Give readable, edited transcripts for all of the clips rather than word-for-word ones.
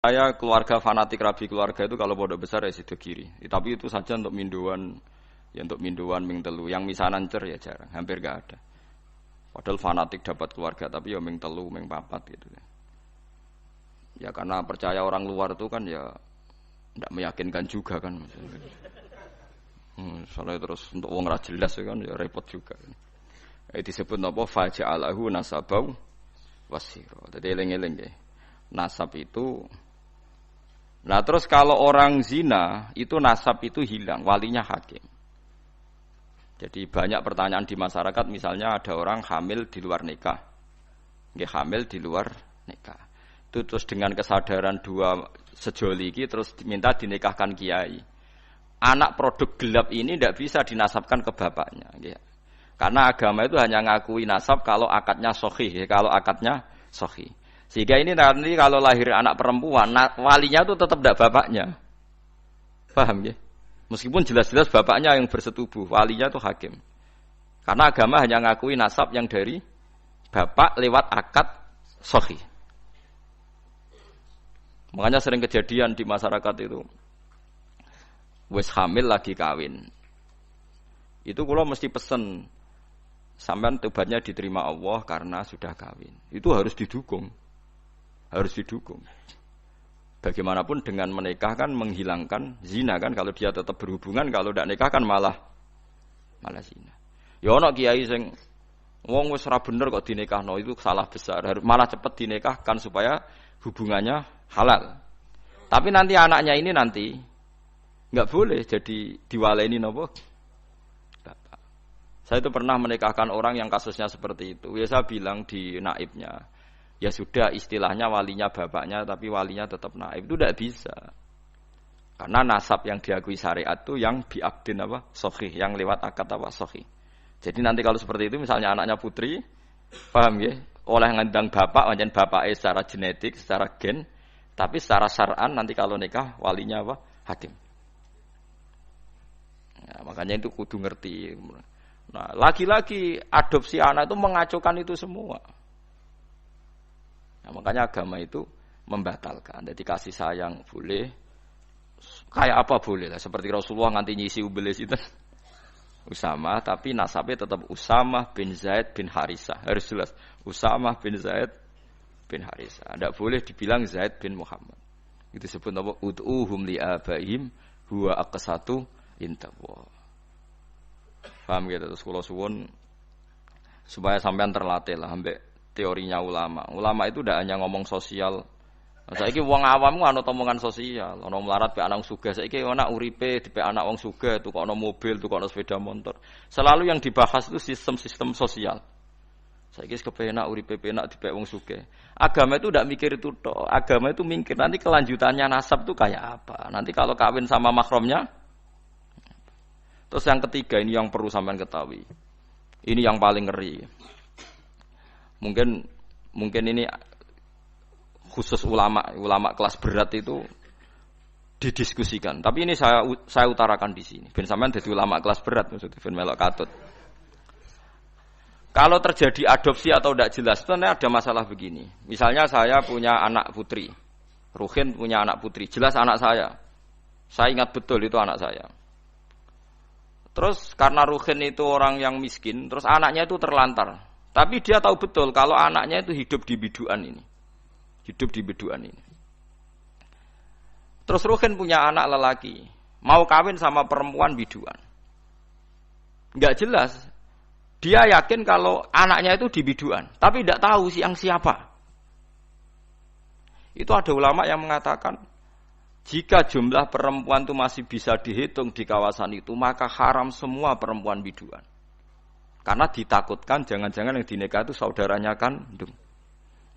Saya keluarga fanatik rabi keluarga itu kalau pondok besar ya sido kiri. Tapi itu saja untuk minduan, ya untuk minduan ming telu. Yang misanan cer ya jarang, hampir gak ada. Padahal fanatik dapat keluarga tapi ya ming telu, ming papat gitu. Ya karena percaya orang luar itu kan ya tidak meyakinkan juga kan. Soalnya terus untuk wong ra jelas ya kan ya repot juga. Disebut apa faja'alahu nasabau wasira. Dadi eling-eling nggih. Nasab itu. Nah terus kalau orang zina itu nasab itu hilang, walinya hakim. Jadi banyak pertanyaan di masyarakat, misalnya ada orang hamil di luar nikah, nggih hamil di luar nikah. Itu terus dengan kesadaran dua sejoli iki terus diminta dinikahkan kiai. Anak produk gelap ini tidak bisa dinasabkan ke bapaknya, nggih. Karena agama itu hanya ngakui nasab kalau akadnya sahih, kalau akadnya sahih. Sehingga ini nanti kalau lahir anak perempuan, walinya itu tetap tidak bapaknya. Paham ya? Meskipun jelas-jelas bapaknya yang bersetubuh, walinya itu hakim. Karena agama hanya ngakui nasab yang dari bapak lewat akad sahih. Makanya sering kejadian di masyarakat itu, wis hamil lagi kawin. Itu kula mesti pesen, sampean tobatnya diterima Allah karena sudah kawin. Itu harus didukung. Harus didukung. Bagaimanapun dengan menikah kan menghilangkan zina kan, kalau dia tetap berhubungan, kalau tidak nikah kan malah zina. Ya ana kiai sing wong wis ora bener kok dinikahno, itu salah besar. Malah cepat dinikahkan supaya hubungannya halal. Tapi nanti anaknya ini nanti enggak boleh jadi diwaleni napa? Bapak. Saya itu pernah menikahkan orang yang kasusnya seperti itu. Ya saya bilang di naibnya, ya sudah istilahnya walinya bapaknya tapi walinya tetap naib. Itu tidak bisa. Karena nasab yang diakui syariat itu yang bi'abdin apa? Sahih, yang lewat akad apa? Sahih. Jadi nanti kalau seperti itu misalnya anaknya putri, paham ya? Oleh ngandang bapak, macam bapaknya secara genetik, secara gen, tapi secara syar'an nanti kalau nikah walinya apa? Hakim. Ya, makanya itu kudu ngerti. Nah, lagi-lagi adopsi anak itu mengacaukan itu semua. Nah, makanya agama itu membatalkan. Jadi kasih sayang boleh, kayak apa boleh lah. Seperti Rasulullah nganti nyisi ubelis itu Usamah, tapi nasabnya tetap Usamah bin Zaid bin Harisah. Harus jelas Usamah bin Zaid bin Harisah. Tidak boleh dibilang Zaid bin Muhammad. Itu disebut apa? Ud'uhum li'abaihim huwa aqsatu intaqwa. Paham gitu? Terus kula suwun supaya sampean terlatih lah ambek teorinya ulama. Ulama itu tidak hanya ngomong sosial. Saiki wong awam ana omongan sosial, ana melarat pe anak sugih. Saiki ana uripe dipek anak wong sugih, tukokno mobil, tukokno sepeda motor. Selalu yang dibahas itu sistem-sistem sosial. Saiki kepenak uripe penak dipek wong sugih. Agama itu tidak mikir itu tok. Agama itu mikir nanti kelanjutannya nasab itu kayak apa. Nanti kalau kawin sama mahramnya. Terus yang ketiga ini yang perlu sampean ketahui. Ini yang paling ngeri. Mungkin ini khusus ulama kelas berat itu didiskusikan. Tapi ini saya utarakan di sini. Ben sampean dadi ulama kelas berat maksudnya ben melok katut. Kalau terjadi adopsi atau tidak jelas, sebenarnya ada masalah begini. Misalnya saya punya anak putri. Ruhin punya anak putri, jelas anak saya. Saya ingat betul itu anak saya. Terus karena Ruhin itu orang yang miskin, terus anaknya itu terlantar. Tapi dia tahu betul kalau anaknya itu hidup di biduan ini. Hidup di biduan ini. Terus Ruhin punya anak lelaki, mau kawin sama perempuan biduan. Enggak jelas. Dia yakin kalau anaknya itu di biduan, tapi tidak tahu siapa. Itu ada ulama yang mengatakan, jika jumlah perempuan itu masih bisa dihitung di kawasan itu, maka haram semua perempuan biduan. Karena ditakutkan jangan-jangan yang dinikah itu saudaranya kandung.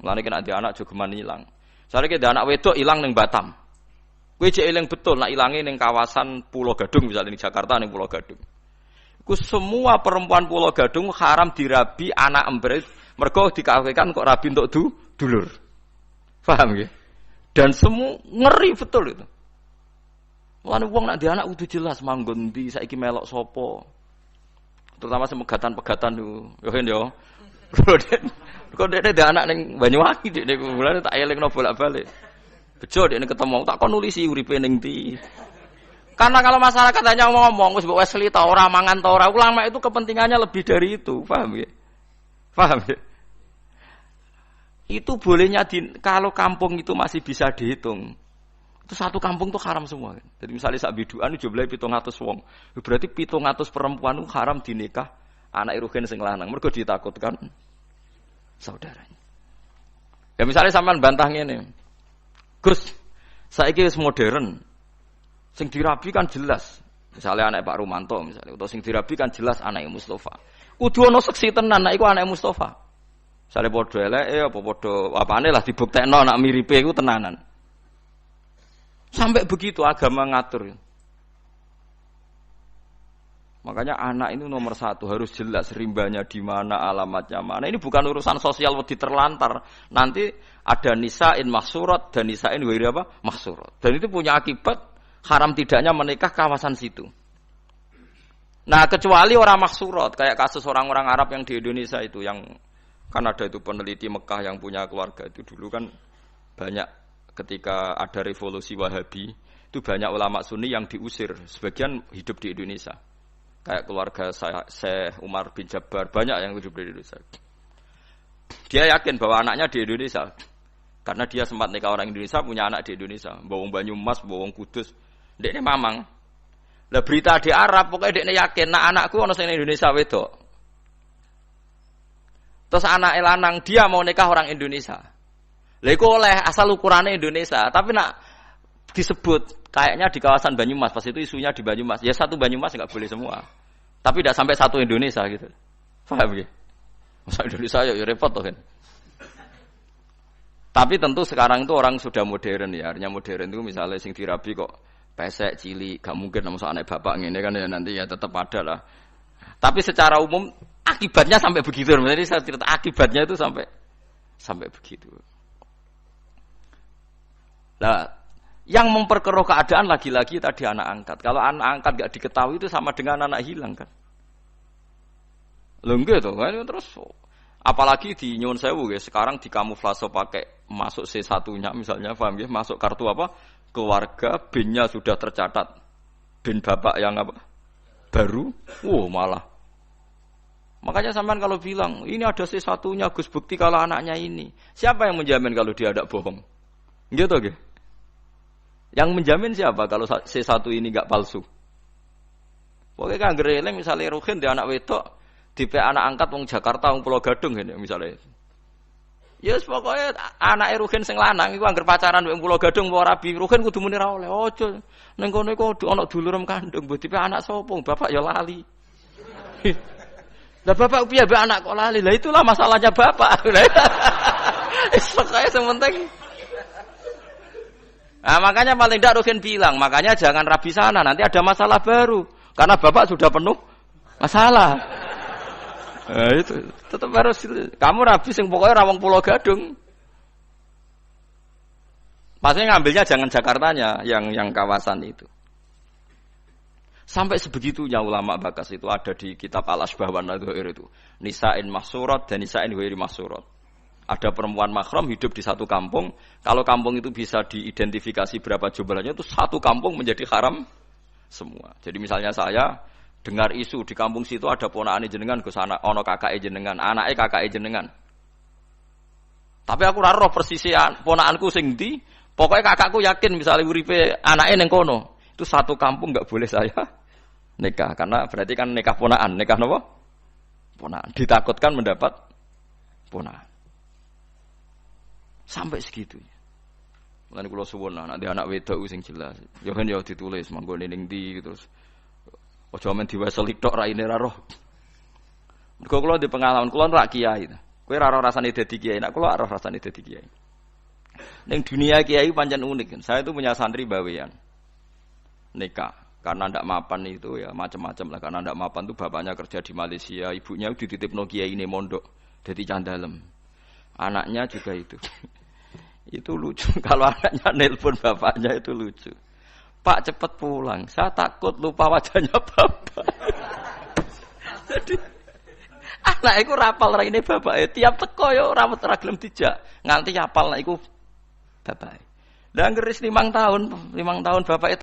Mulane kena ada anak jogeman ilang. Saiki ada anak wedok ilang ning Batam. Kowe jek eling betul nak ilange ning kawasan Pulau Gadung misalnya ning Jakarta ning Pulau Gadung. Iku semua perempuan Pulau Gadung haram dirabi anak embres, mergo dikawinkan kok rabi untuk dulur. Paham nggih? Dan semua ngeri betul itu. Mulane wong nak dia anak kudu jelas manggon ndi saiki melok sapa. Terutama semegatan-pegatan niku. Yo hen yo. Kok dekne anak ning Banyuwangi dekne mulane tak elingno bolak-balik. Bejo dekne ketemu tak kon nulisi uripe ning ndi. Karena kalau masyarakat hanya ngomong wis mbok Wesley ta ora mangan ta ora, ulama itu kepentingannya lebih dari itu, paham ya? Paham ya? Itu bolehnya kalau kampung itu masih bisa dihitung. Itu satu kampung tuh haram semua. Jadi misalnya sak biduan jumlahe 700 wong. Berarti 700 perempuan itu haram dinikah anak rugen sing lanang. Mergo ditakutkan saudaranya. Ya misalnya sampean bantah ngene. Gus, saiki wis modern. Sing dirabi kan jelas. Misalnya anak Pak Rumanto misalnya, atau sing dirabi kan jelas anake Mustofa. Kudu ana seksi tenan nek iku anake Mustofa. Misale padha eleke apa padha apane lah dibuktekno nak miripe iku tenanan. Sampai begitu agama ngatur. Makanya anak ini nomor satu harus jelas rimbanya di mana, alamatnya mana. Ini bukan urusan sosial wedi terlantar. Nanti ada nisa'in mahsurat dan nisa'in ghairi apa? Mahsurat. Dan itu punya akibat haram tidaknya menikah kawasan situ. Nah, kecuali orang mahsurat kayak kasus orang-orang Arab yang di Indonesia itu yang kan ada itu peneliti Mekah yang punya keluarga itu dulu kan banyak ketika ada revolusi Wahabi itu banyak ulama Sunni yang diusir, sebagian hidup di Indonesia. Kayak keluarga Syekh Umar bin Jabbar, banyak yang hidup di Indonesia. Dia yakin bahwa anaknya di Indonesia. Karena dia sempat nikah orang Indonesia, punya anak di Indonesia. Bawang Banyumas, bawang Kudus. Dekne mamang. Lah berita di Arab, pokoknya dekne yakin, nah anakku ono sing Indonesia wedok. Terus anak lanang dia mau nikah orang Indonesia. Lah iku oleh asal ukurannya Indonesia, tapi nak disebut kayaknya di kawasan Banyumas, pas itu isunya di Banyumas. Ya satu Banyumas enggak boleh semua. Tapi tidak sampai satu Indonesia gitu. Paham ya? Masa Indonesia ya repot tuh kan. Tapi tentu sekarang itu orang sudah modern ya. Artinya modern itu misalnya sing dirabi kok pesek cilik, gak mungkin nama anak bapak ngene kan ya nanti ya tetap ada lah. Tapi secara umum akibatnya sampai begitu. Jadi saya cerita akibatnya itu sampai begitu. Nah, yang memperkeruh keadaan lagi-lagi tadi anak angkat. Kalau anak angkat gak diketahui itu sama dengan anak hilang kan. Lho nggih to kan terus apalagi di nyuwun sewu guys, sekarang dikamuflase pakai masuk C1-nya misalnya paham ya, masuk kartu apa? Keluarga BIN-nya sudah tercatat. BIN bapak yang apa? Baru. Malah. Makanya sampean kalau bilang, ini ada C1-nya Gus bukti kalau anaknya ini. Siapa yang menjamin kalau dia ada bohong? Gitu nggih. Yang menjamin siapa kalau C1 ini enggak palsu? Pokoknya kan gereleng misalnya Ruhin dia anak wedok, tipe anak angkat wong Jakarta wong Pulau Gadung ini misalnya. Ya yes, pokoknya anak Ruhin sing lanang iku angger pacaran wong Pulau Gadung ora rabi, Ruhin kudu muni ra oleh. Ojo ning kono iku ana dulurem kandung, mbok tipe anak sapa? Bapak ya lali. Lah bapak piye mbek anak kok lali? Lah itulah masalahnya bapak. Pokoknya sementing. Nah, makanya paling tidak Ruhin bilang, makanya jangan rabi sana, nanti ada masalah baru. Karena bapak sudah penuh masalah. Nah, itu tetap harus kamu rabi sing pokoknya rawang Pulau Gadung. Maksudnya ngambilnya jangan Jakartanya, yang kawasan itu. Sampai sebegitunya ulama Bakas itu ada di kitab Al-Asbah wan Nadhair itu. Nisa'in mahsurat dan nisa'in ghairi mahsurat. Ada perempuan mahram hidup di satu kampung. Kalau kampung itu bisa diidentifikasi berapa jumlahnya, itu satu kampung menjadi haram semua. Jadi misalnya saya dengar isu di kampung situ ada ponakane jenengan, Gus anak ono kakake jenengan, anake kakake jenengan. Tapi aku ora roh persis ponakanku sing ndi, pokoke kakakku yakin misalnya uripe anake ning kono. Itu satu kampung enggak boleh saya nikah karena berarti kan nikah ponakan, nikah napa? Ponakan. Ditakutkan mendapat ponakan. Sampai segitunya. Mulane kula suwun nek anak wedok sing jelas. Ya kan ya ditulis manggone ning ndi terus. Aja men diwaseli tok raine ra roh. Mergo kula di pengalaman kula rak kiai. Kowe ra roh rasane dadi kiai, nek kula roh rasane dadi kiai. Ning dunia kiai pancen unik. Saya itu punya santri bawean. Nikah karena ndak mapan itu ya macam-macam lah karena ndak mapan itu bapaknya kerja di Malaysia, ibunya dititipno kiai ne mondok dadi candalem. Anaknya juga itu. Itu lucu. Kalau anaknya nelpon bapaknya itu lucu. Pak cepat pulang. Saya takut lupa wajahnya bapak. Jadi anak itu rapal raine bapak. Tiap teko ya ora gelem dijak. Nganti apal nek iku bapak. Lah ngeris 5 tahun bapak itu